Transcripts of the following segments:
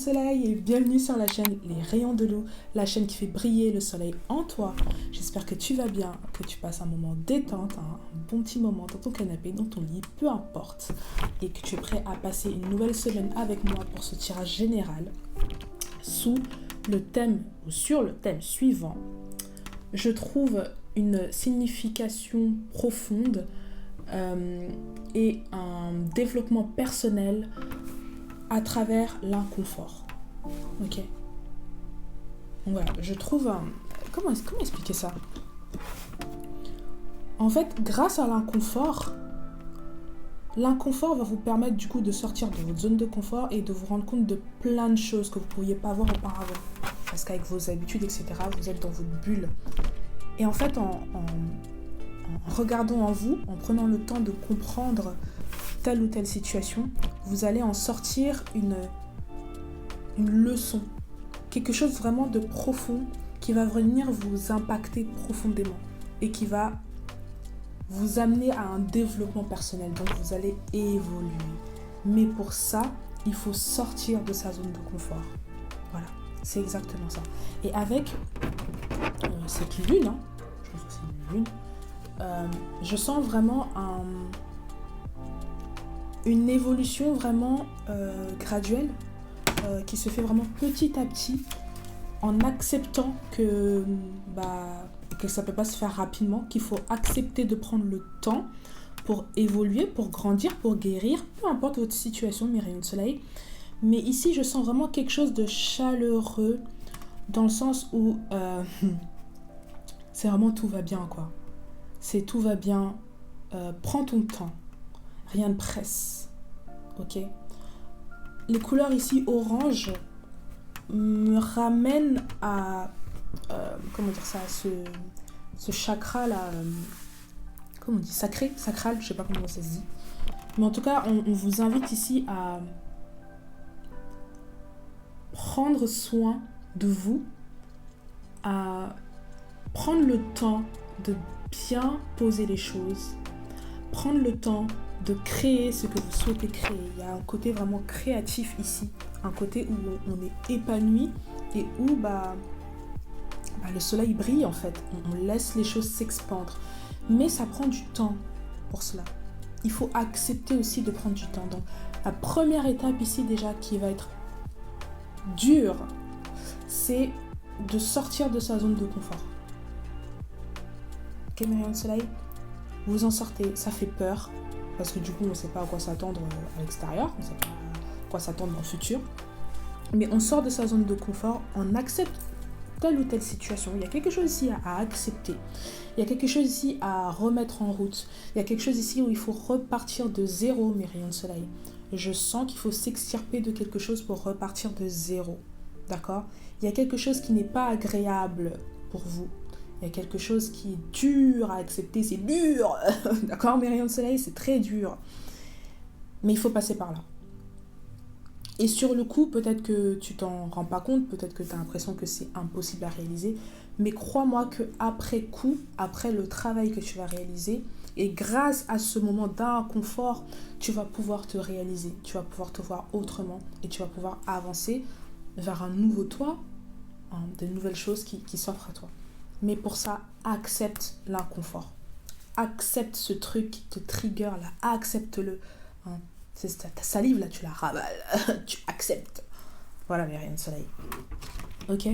Soleil et bienvenue sur la chaîne Les Rayons de Lou, la chaîne qui fait briller le soleil en toi. J'espère que tu vas bien, que tu passes un moment détente, un bon petit moment dans ton canapé, dans ton lit, peu importe, et que tu es prêt à passer une nouvelle semaine avec moi pour ce tirage général sous le thème ou sur le thème suivant. Je trouve une signification profonde et un développement personnel à travers l'inconfort. Ok. Donc voilà, je trouve comment expliquer ça? En fait, grâce à l'inconfort va vous permettre du coup de sortir de votre zone de confort et de vous rendre compte de plein de choses que vous ne pourriez pas voir auparavant. Parce qu'avec vos habitudes, etc., vous êtes dans votre bulle. Et en fait, en regardant en vous, en prenant le temps de comprendre telle ou telle situation, vous allez en sortir une leçon, quelque chose vraiment de profond qui va venir vous impacter profondément et qui va vous amener à un développement personnel. Donc vous allez évoluer. Mais pour ça, il faut sortir de sa zone de confort. Voilà, c'est exactement ça. Et avec cette lune, je pense que c'est une lune, je sens vraiment une évolution vraiment graduelle qui se fait vraiment petit à petit en acceptant que ça ne peut pas se faire rapidement, qu'il faut accepter de prendre le temps pour évoluer, pour grandir, pour guérir, peu importe votre situation, mes rayons de soleil. Mais ici, je sens vraiment quelque chose de chaleureux dans le sens où c'est vraiment tout va bien, quoi. C'est tout va bien, prends ton temps, rien ne presse, ok? Les couleurs ici orange me ramènent à, ce chakra là, comment on dit, sacral, je sais pas comment ça se dit. Mais en tout cas, on vous invite ici à prendre soin de vous, à prendre le temps de bien poser les choses, prendre le temps de créer ce que vous souhaitez créer. Il y a un côté vraiment créatif ici, un côté où on est épanoui et où le soleil brille en fait. On laisse les choses s'expandre. Mais ça prend du temps pour cela. Il faut accepter aussi de prendre du temps. Donc la première étape ici déjà qui va être dure, c'est de sortir de sa zone de confort. Ok, mes rayons de soleil, vous en sortez, ça fait peur, parce que du coup on ne sait pas à quoi s'attendre à l'extérieur, on ne sait pas à quoi s'attendre dans le futur, mais on sort de sa zone de confort, on accepte telle ou telle situation, il y a quelque chose ici à accepter, il y a quelque chose ici à remettre en route, il y a quelque chose ici où il faut repartir de zéro, mes rayons de soleil. Je sens qu'il faut s'extirper de quelque chose pour repartir de zéro, d'accord? Il y a quelque chose qui n'est pas agréable pour vous. Il y a quelque chose qui est dur à accepter, c'est dur, d'accord, mes rayons de soleil, c'est très dur. Mais il faut passer par là. Et sur le coup, peut-être que tu t'en rends pas compte, peut-être que tu as l'impression que c'est impossible à réaliser, mais crois-moi qu'après coup, après le travail que tu vas réaliser, et grâce à ce moment d'inconfort, tu vas pouvoir te réaliser, tu vas pouvoir te voir autrement, et tu vas pouvoir avancer vers un nouveau toi, de nouvelles choses qui s'offrent à toi. Mais pour ça, accepte l'inconfort. Accepte ce truc qui te trigger là. Accepte-le. C'est ta salive là, tu la ravales. Tu acceptes. Voilà mes rayons de soleil. Ok?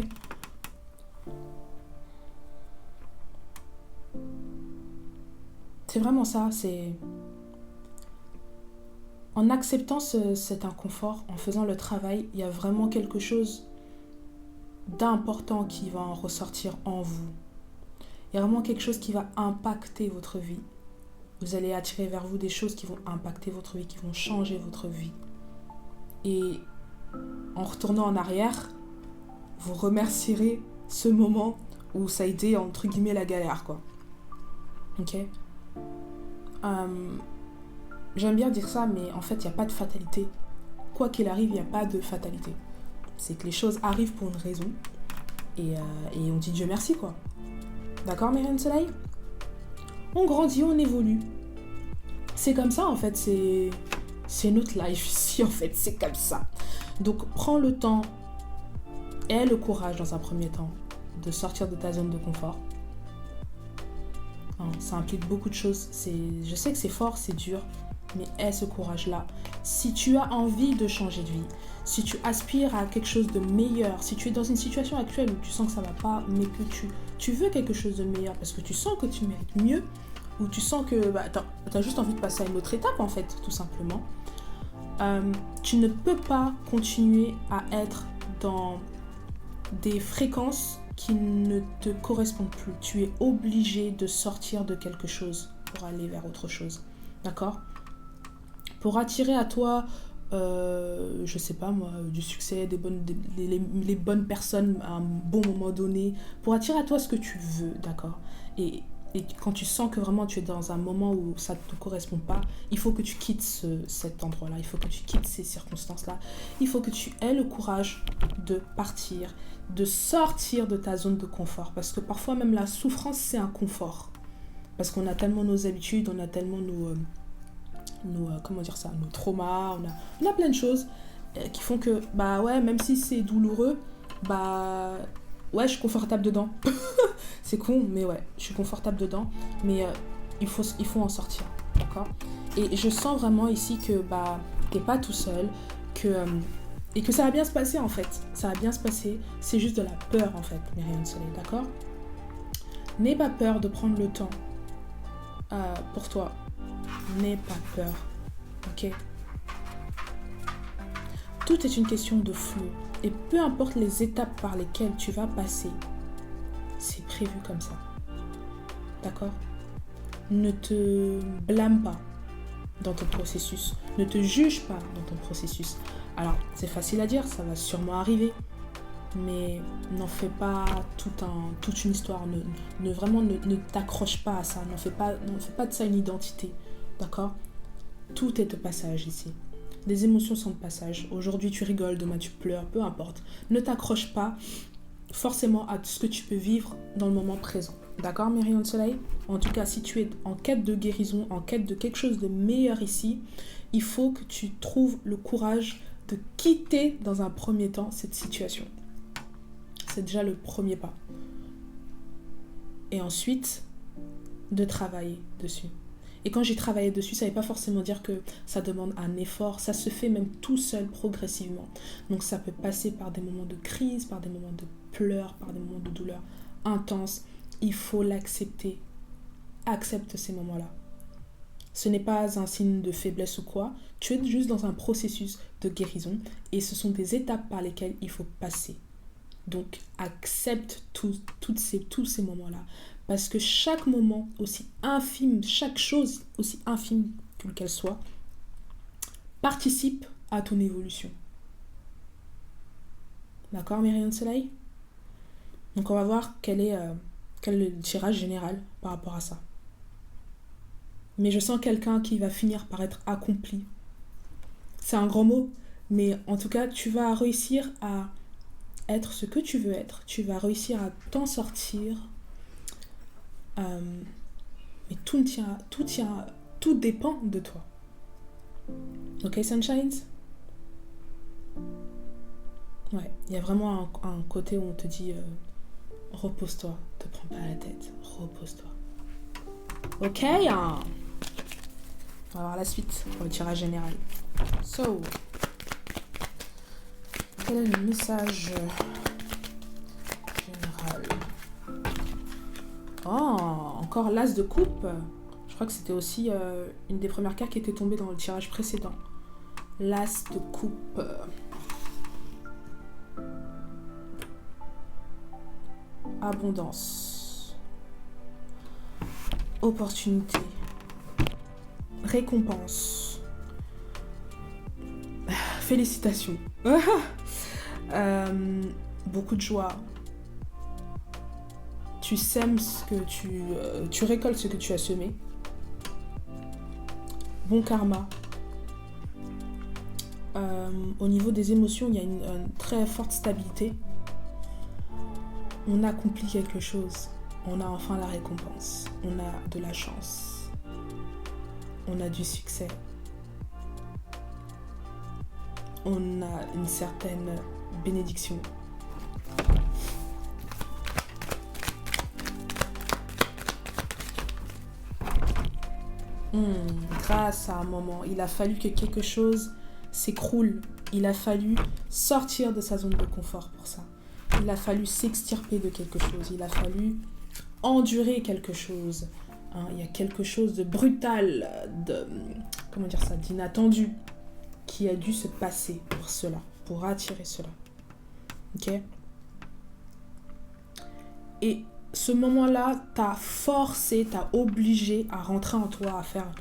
C'est vraiment ça. C'est en acceptant cet inconfort, en faisant le travail, il y a vraiment quelque chose d'important qui va en ressortir en vous. Il y a vraiment quelque chose qui va impacter votre vie. Vous allez attirer vers vous des choses qui vont impacter votre vie, qui vont changer votre vie. Et en retournant en arrière, vous remercierez ce moment où ça a été entre guillemets la galère, quoi. Ok? J'aime bien dire ça, mais en fait, il n'y a pas de fatalité. Quoi qu'il arrive, il n'y a pas de fatalité. C'est que les choses arrivent pour une raison et on dit Dieu merci, quoi. D'accord, mes rayons de soleil? On grandit, on évolue. C'est comme ça, en fait, c'est notre life ici, en fait, c'est comme ça. Donc, prends le temps et le courage dans un premier temps de sortir de ta zone de confort. Ça implique beaucoup de choses. Je sais que c'est fort, c'est dur, mais aie ce courage-là. Si tu as envie de changer de vie, si tu aspires à quelque chose de meilleur, si tu es dans une situation actuelle où tu sens que ça ne va pas, mais que tu veux quelque chose de meilleur parce que tu sens que tu mérites mieux, ou tu sens que tu as juste envie de passer à une autre étape, en fait, tout simplement, tu ne peux pas continuer à être dans des fréquences qui ne te correspondent plus. Tu es obligé de sortir de quelque chose pour aller vers autre chose. D'accord ? Pour attirer à toi, je sais pas moi, du succès, les bonnes personnes à un bon moment donné, pour attirer à toi ce que tu veux, d'accord ? Et quand tu sens que vraiment tu es dans un moment où ça ne te correspond pas, il faut que tu quittes cet endroit-là, il faut que tu quittes ces circonstances-là. Il faut que tu aies le courage de partir, de sortir de ta zone de confort. Parce que parfois même la souffrance, c'est un confort. Parce qu'on a tellement nos habitudes, on a tellement nos traumas, on a plein de choses qui font que, même si c'est douloureux, je suis confortable dedans. C'est con, mais ouais, je suis confortable dedans. Mais il faut en sortir, d'accord ? Et je sens vraiment ici que t'es pas tout seul, et que ça va bien se passer en fait. Ça va bien se passer, c'est juste de la peur en fait, Myriam Soleil, d'accord ? N'aie pas peur de prendre le temps pour toi. N'aie pas peur, ok ? Tout est une question de flou. Et peu importe les étapes par lesquelles tu vas passer, c'est prévu comme ça. D'accord ? Ne te blâme pas dans ton processus. Ne te juge pas dans ton processus. Alors, c'est facile à dire, ça va sûrement arriver. Mais n'en fais pas toute une histoire. Ne t'accroche pas à ça. N'en fais pas de ça une identité. D'accord ? Tout est de passage ici. Les émotions sont de passage. Aujourd'hui, tu rigoles, demain, tu pleures, peu importe. Ne t'accroche pas forcément à ce que tu peux vivre dans le moment présent. D'accord, mes rayons de soleil ? En tout cas, si tu es en quête de guérison, en quête de quelque chose de meilleur ici, il faut que tu trouves le courage de quitter dans un premier temps cette situation. C'est déjà le premier pas. Et ensuite, de travailler dessus. Et quand j'ai travaillé dessus, ça ne veut pas forcément dire que ça demande un effort. Ça se fait même tout seul, progressivement. Donc ça peut passer par des moments de crise, par des moments de pleurs, par des moments de douleur intense. Il faut l'accepter. Accepte ces moments-là. Ce n'est pas un signe de faiblesse ou quoi. Tu es juste dans un processus de guérison. Et ce sont des étapes par lesquelles il faut passer. Donc accepte tous ces moments-là. Parce que chaque moment aussi infime, chaque chose aussi infime qu'elle soit, participe à ton évolution. D'accord, mes rayons de soleil ? Donc on va voir quel est le tirage général par rapport à ça. Mais je sens quelqu'un qui va finir par être accompli. C'est un grand mot, mais en tout cas, tu vas réussir à être ce que tu veux être. Tu vas réussir à t'en sortir. Mais tout dépend de toi. Ok, Sunshines ? Ouais, il y a vraiment un côté où on te dit repose-toi, te prends pas la tête, repose-toi. Ok, on va voir la suite pour le tirage général. So, quel est le message général ? Oh, encore l'as de coupe. Je crois que c'était aussi une des premières cartes qui était tombée dans le tirage précédent. L'as de coupe. Abondance. Opportunité. Récompense. Félicitations. Beaucoup de joie. Tu sèmes ce que tu récoltes ce que tu as semé. Bon karma. Au niveau des émotions, il y a une très forte stabilité. On accomplit quelque chose. On a enfin la récompense. On a de la chance. On a du succès. on a une certaine bénédiction. Grâce à un moment, il a fallu que quelque chose s'écroule. Il a fallu sortir de sa zone de confort pour ça. Il a fallu s'extirper de quelque chose. Il a fallu endurer quelque chose. Il y a quelque chose de brutal, d'inattendu qui a dû se passer pour cela, pour attirer cela. Ok? Et ce moment-là t'a forcé, t'a obligé à rentrer en toi, à faire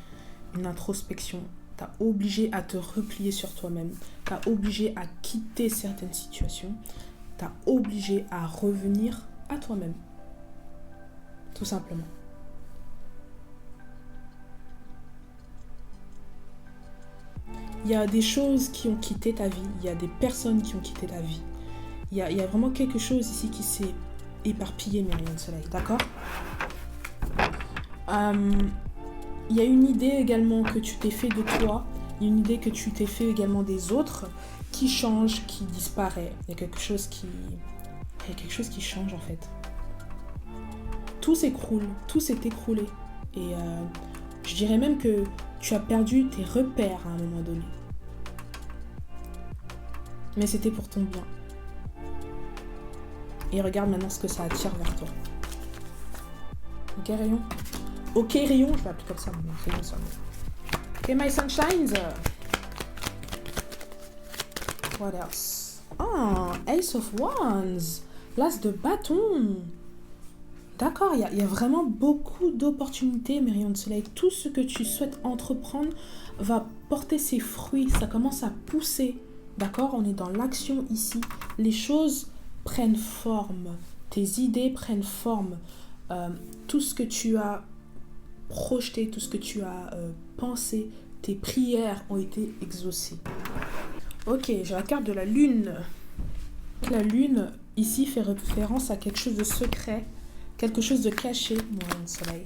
une introspection. T'as obligé à te replier sur toi-même. T'as obligé à quitter certaines situations. T'as obligé à revenir à toi-même. Tout simplement. Il y a des choses qui ont quitté ta vie. Il y a des personnes qui ont quitté ta vie. Il y a vraiment quelque chose ici qui s'est éparpillé, mes rayons de soleil. D'accord? Il y a une idée également que tu t'es fait de toi. Il y a une idée que tu t'es fait également des autres qui change, qui disparaît. Il y a quelque chose qui change en fait. Tout s'écroule, tout s'est écroulé. Et je dirais même que tu as perdu tes repères à un moment donné. Mais c'était pour ton bien. Et regarde maintenant ce que ça attire vers toi. Ok, Rayon? Ok, Rayon, je vais appeler comme ça. Rayon, ça. Ok, my sunshines. What else? Ah, Ace of Wands. L'as de bâton. D'accord, il y a vraiment beaucoup d'opportunités, mes rayons de soleil. Tout ce que tu souhaites entreprendre va porter ses fruits. Ça commence à pousser. D'accord? On est dans l'action ici. Les choses prennent forme. Tes idées prennent forme. Tout ce que tu as projeté, tout ce que tu as pensé, tes prières ont été exaucées. Ok, j'ai la carte de la lune. La lune, ici, fait référence à quelque chose de secret. Quelque chose de caché, mon rayon de soleil.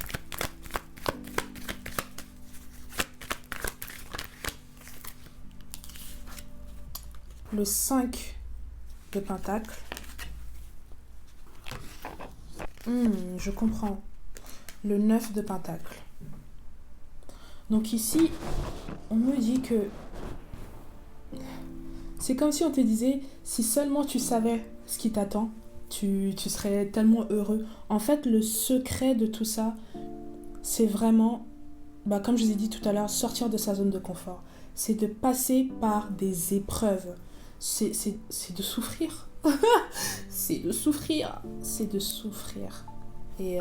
Le 5 de pentacle. Je comprends. Le 9 de pentacle. Donc ici, on me dit que c'est comme si on te disait, si seulement tu savais ce qui t'attend, tu serais tellement heureux. En fait, le secret de tout ça, c'est vraiment, comme je vous ai dit tout à l'heure, sortir de sa zone de confort. C'est de passer par des épreuves. C'est de souffrir. C'est de souffrir. C'est de souffrir. Et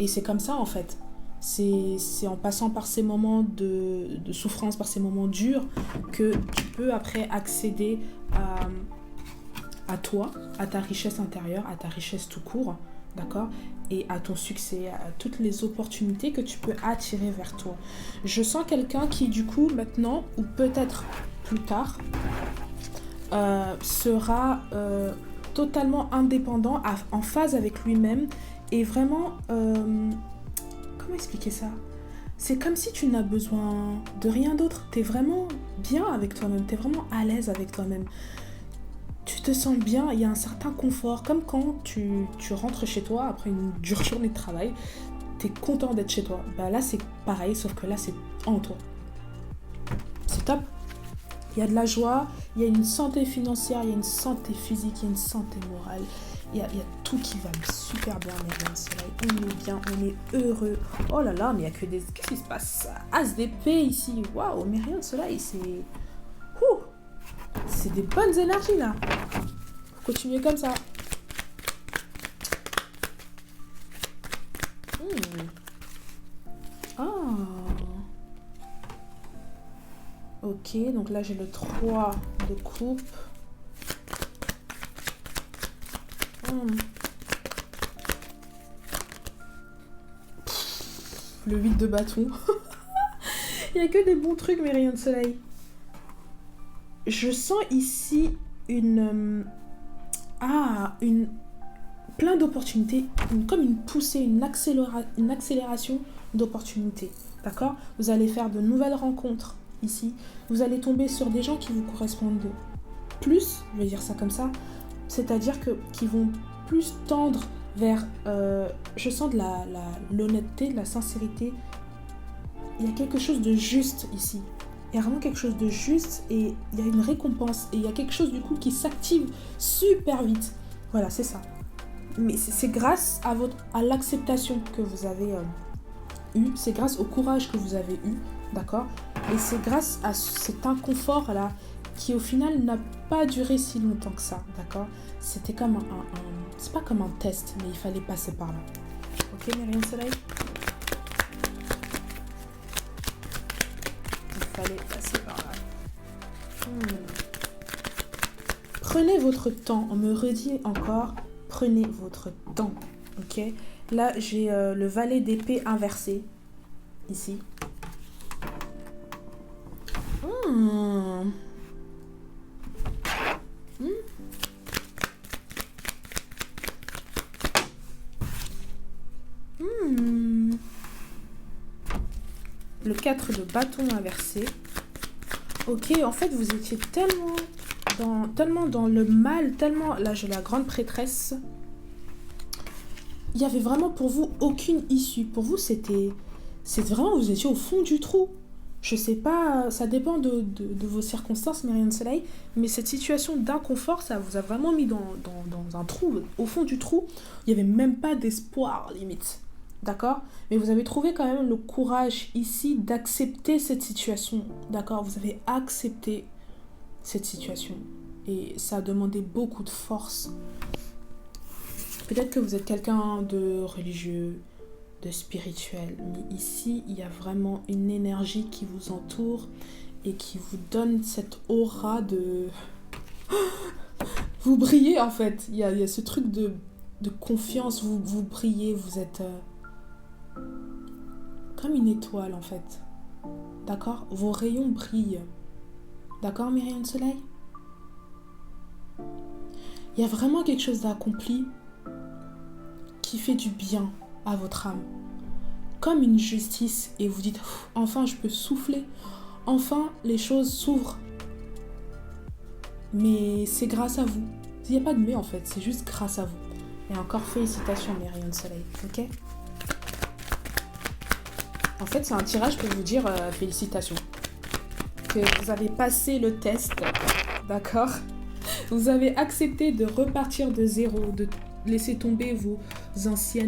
c'est comme ça, en fait. C'est en passant par ces moments de souffrance, par ces moments durs, que tu peux après accéder à toi, à ta richesse intérieure, à ta richesse tout court, d'accord? Et à ton succès, à toutes les opportunités que tu peux attirer vers toi. Je sens quelqu'un qui, du coup, maintenant, ou peut-être plus tard, sera totalement indépendant, en phase avec lui-même, et vraiment... comment expliquer ça? C'est comme si tu n'as besoin de rien d'autre. T'es vraiment bien avec toi-même, t'es vraiment à l'aise avec toi-même. Tu te sens bien, il y a un certain confort, comme quand tu rentres chez toi après une dure journée de travail, t'es content d'être chez toi. Là c'est pareil, sauf que là c'est en toi. C'est top. Il y a de la joie, il y a une santé financière, il y a une santé physique, il y a une santé morale. Il y a tout qui va super bien, mes rayons de soleil. On est bien, on est heureux. Oh là là, mais il n'y a que des... Qu'est-ce qui se passe? As d'épée ici. Waouh, mes rayons de soleil, c'est... C'est des bonnes énergies, là. Faut continuer comme ça. Ok, donc là, j'ai le 3 de coupe. Le 8 de bâton. Il n'y a que des bons trucs, mes rayons de soleil. Je sens ici plein d'opportunités, comme une poussée, une accélération d'opportunités. D'accord? Vous allez faire de nouvelles rencontres. ici. Vous allez tomber sur des gens qui vous correspondent plus, je vais dire ça comme ça, c'est-à-dire qui vont plus tendre vers, je sens de l'honnêteté, de la sincérité. Il y a quelque chose de juste ici. Il y a vraiment quelque chose de juste et il y a une récompense. Et il y a quelque chose du coup qui s'active super vite. Voilà, c'est ça. Mais c'est grâce à l'acceptation que vous avez eue. C'est grâce au courage que vous avez eu. D'accord ? Et c'est grâce à cet inconfort-là qui au final n'a pas duré si longtemps que ça. D'accord ? C'était comme c'est pas comme un test, mais il fallait passer par là. Ok, Myriam Soleil ? Il fallait passer par là. Prenez votre temps. On me redit encore, prenez votre temps. Ok ? Là, j'ai le valet d'épée inversé. Ici. Le 4 de bâton inversé. Ok, en fait, vous étiez tellement dans le mal, tellement... Là, j'ai la grande prêtresse. Il y avait vraiment pour vous aucune issue. Pour vous, c'était vraiment, vous étiez au fond du trou. Je sais pas, ça dépend de vos circonstances, Myriam Soleil, mais cette situation d'inconfort, ça vous a vraiment mis dans un trou, au fond du trou. Il n'y avait même pas d'espoir, limite. D'accord ? Mais vous avez trouvé quand même le courage ici d'accepter cette situation. D'accord ? Vous avez accepté cette situation. Et ça a demandé beaucoup de force. Peut-être que vous êtes quelqu'un de religieux, de spirituel. Mais ici, il y a vraiment une énergie qui vous entoure et qui vous donne cette aura de... Vous brillez en fait. Il y a ce truc de confiance. Vous brillez, vous êtes... comme une étoile en fait. D'accord ? Vos rayons brillent. D'accord, Myriam Soleil ? Il y a vraiment quelque chose d'accompli qui fait du bien à votre âme. Comme une justice. Et vous dites, enfin je peux souffler. Enfin les choses s'ouvrent. Mais c'est grâce à vous. Il n'y a pas de mais en fait. C'est juste grâce à vous. Et encore félicitations, Myriam Soleil. Ok ? En fait, c'est un tirage pour vous dire félicitations. Que vous avez passé le test, d'accord ? Vous avez accepté de repartir de zéro, de laisser tomber vos anciens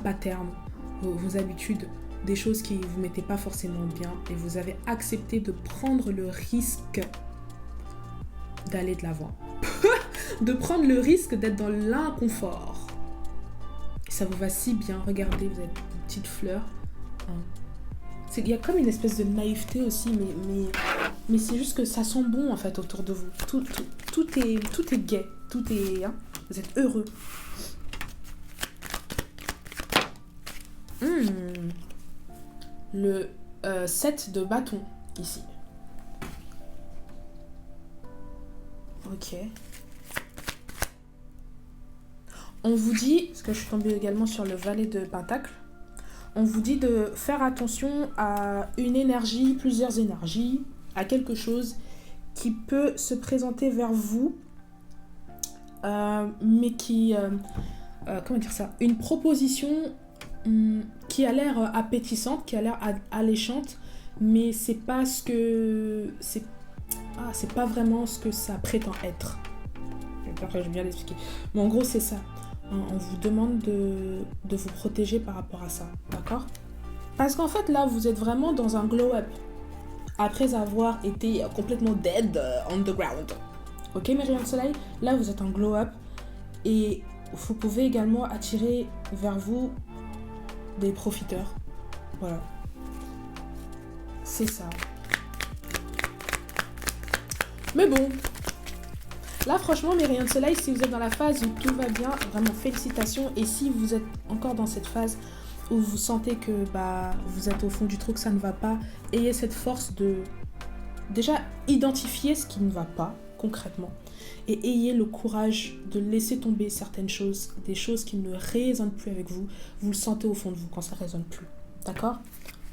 patterns, vos habitudes, des choses qui ne vous mettaient pas forcément bien. Et vous avez accepté de prendre le risque d'aller de l'avant. De prendre le risque d'être dans l'inconfort. Ça vous va si bien. Regardez, vous êtes une petite fleur. Il y a comme une espèce de naïveté aussi, mais c'est juste que ça sent bon en fait autour de vous. Tout est gai. Tout est... Hein, vous êtes heureux. Le 7 de bâton, ici. Ok. On vous dit, parce que je suis tombée également sur le valet de pentacle, on vous dit de faire attention à une énergie, plusieurs énergies, à quelque chose qui peut se présenter vers vous, mais qui... comment dire ça ? Une proposition qui a l'air appétissante, qui a l'air alléchante, mais c'est pas ce que... c'est pas vraiment ce que ça prétend être. J'espère que je vais bien l'expliquer. Mais en gros, c'est ça. On vous demande de vous protéger par rapport à ça, d'accord ? Parce qu'en fait, là, vous êtes vraiment dans un glow-up. Après avoir été complètement dead on the ground. Ok, Myriam Soleil ? Là, vous êtes en glow-up. Et vous pouvez également attirer vers vous des profiteurs. Voilà. C'est ça. Mais bon... Là, franchement, Myriam Soleil, si vous êtes dans la phase où tout va bien, vraiment félicitations. Et si vous êtes encore dans cette phase où vous sentez que vous êtes au fond du trou, que ça ne va pas, ayez cette force de déjà identifier ce qui ne va pas concrètement et ayez le courage de laisser tomber certaines choses, des choses qui ne résonnent plus avec vous. Vous le sentez au fond de vous quand ça ne résonne plus. D'accord ?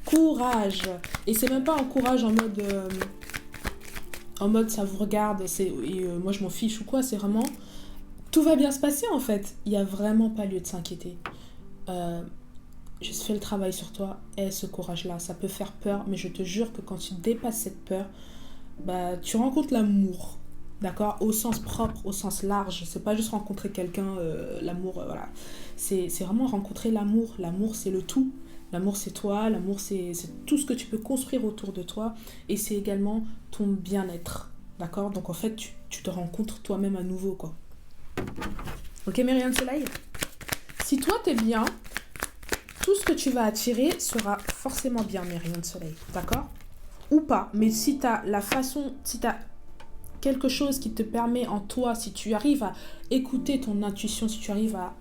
courage. Et c'est même pas un courage en mode ça vous regarde, moi je m'en fiche ou quoi, c'est vraiment tout va bien se passer en fait. Il n'y a vraiment pas lieu de s'inquiéter. Juste fais le travail sur toi, aie ce courage-là. Ça peut faire peur, mais je te jure que quand tu dépasses cette peur, bah, tu rencontres l'amour. D'accord? Au sens propre, au sens large. C'est pas juste rencontrer quelqu'un, l'amour, voilà. C'est vraiment rencontrer l'amour. L'amour, c'est le tout. L'amour, c'est toi. L'amour, c'est tout ce que tu peux construire autour de toi. Et c'est également ton bien-être. D'accord? Donc, en fait, tu te rencontres toi-même à nouveau, quoi. Ok, mes rayons de soleil? Si toi, t'es bien, tout ce que tu vas attirer sera forcément bien, mes rayons de soleil. D'accord? Ou pas. Mais si t'as quelque chose qui te permet en toi, si tu arrives à écouter ton intuition, si tu arrives à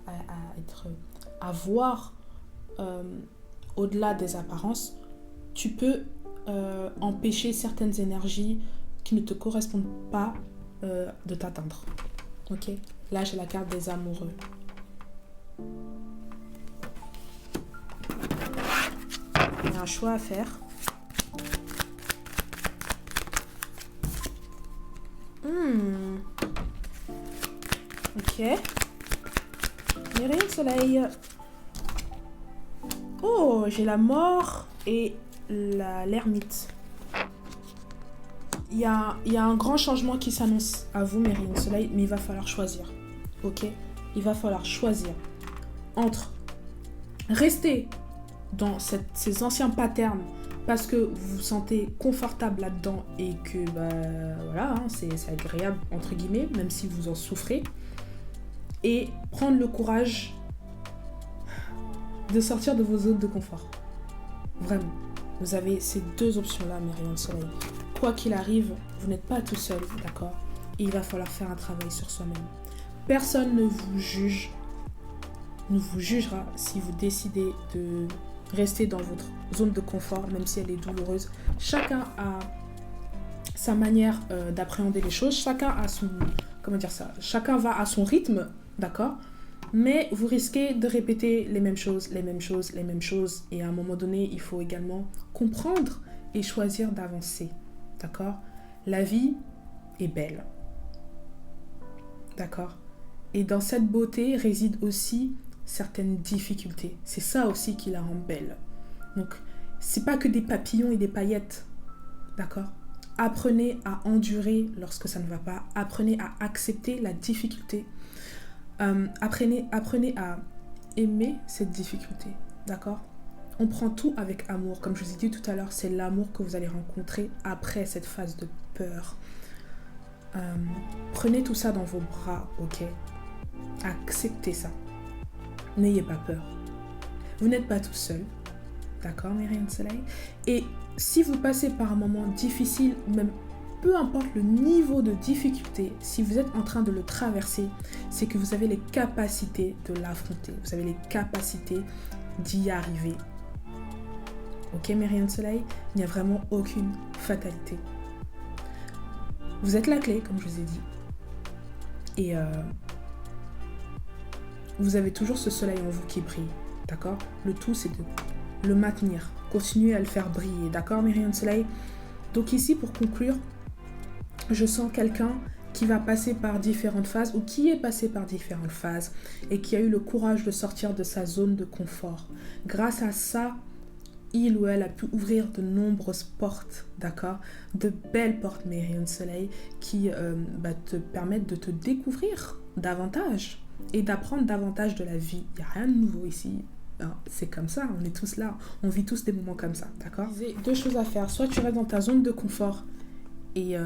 voir au-delà des apparences, tu peux empêcher certaines énergies qui ne te correspondent pas de t'atteindre. Ok? Là, j'ai la carte des amoureux. Il y a un choix à faire. Ok. Les rayons de soleil. Oh, j'ai la mort et l'ermite. Il y a un grand changement qui s'annonce à vous, mes rayons de soleil, mais il va falloir choisir. Ok? Il va falloir choisir entre rester dans ces anciens patterns parce que vous vous sentez confortable là-dedans et que voilà, hein, c'est agréable entre guillemets, même si vous en souffrez, et prendre le courage de sortir de vos zones de confort. Vraiment, vous avez ces deux options-là, mes rayons de soleil. Quoi qu'il arrive, vous n'êtes pas tout seul, d'accord? Et il va falloir faire un travail sur soi-même. Personne ne vous jugera si vous décidez de rester dans votre zone de confort, même si elle est douloureuse. Chacun a sa manière d'appréhender les choses. Chacun a chacun va à son rythme, d'accord? Mais vous risquez de répéter les mêmes choses. Et à un moment donné, il faut également comprendre et choisir d'avancer, d'accord? La vie est belle, d'accord? Et dans cette beauté réside aussi certaines difficultés. C'est ça aussi qui la rend belle. Donc, c'est pas que des papillons et des paillettes, d'accord? Apprenez à endurer lorsque ça ne va pas. Apprenez à accepter la difficulté. Apprenez à aimer cette difficulté, d'accord? On prend tout avec amour. Comme je vous ai dit tout à l'heure, c'est l'amour que vous allez rencontrer après cette phase de peur. Prenez tout ça dans vos bras, ok? Acceptez ça. N'ayez pas peur. Vous n'êtes pas tout seul, d'accord, mes rayons de soleil? Et si vous passez par un moment difficile, même peu importe le niveau de difficulté, si vous êtes en train de le traverser, c'est que vous avez les capacités de l'affronter. Vous avez les capacités d'y arriver. Ok, mes rayons de soleil? Il n'y a vraiment aucune fatalité. Vous êtes la clé, comme je vous ai dit. Et vous avez toujours ce soleil en vous qui brille, d'accord? Le tout, c'est de le maintenir. Continuez à le faire briller, d'accord, mes rayons de soleil? Donc ici, pour conclure, je sens quelqu'un qui va passer par différentes phases ou qui est passé par différentes phases et qui a eu le courage de sortir de sa zone de confort. Grâce à ça, il ou elle a pu ouvrir de nombreuses portes, d'accord? De belles portes, mes rayons de soleil, qui te permettent de te découvrir davantage et d'apprendre davantage de la vie. Il n'y a rien de nouveau ici. C'est comme ça, on est tous là. On vit tous des moments comme ça, d'accord? J'ai deux choses à faire. Soit tu restes dans ta zone de confort et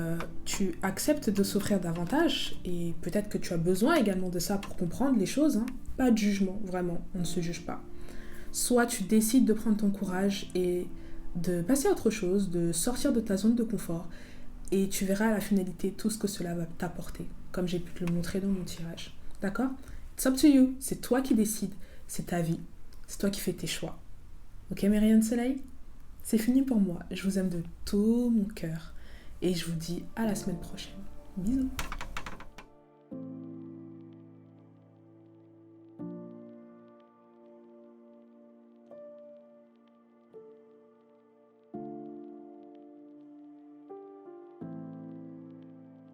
tu acceptes de s'offrir davantage, et peut-être que tu as besoin également de ça pour comprendre les choses, hein. Pas de jugement, vraiment, on ne se juge pas. Soit tu décides de prendre ton courage et de passer à autre chose, de sortir de ta zone de confort, et tu verras à la finalité tout ce que cela va t'apporter, comme j'ai pu te le montrer dans mon tirage. D'accord? It's up to you, c'est toi qui décides, c'est ta vie, c'est toi qui fais tes choix. Ok, mes rayons de soleil? C'est fini pour moi, je vous aime de tout mon cœur, et je vous dis à la semaine prochaine. Bisous.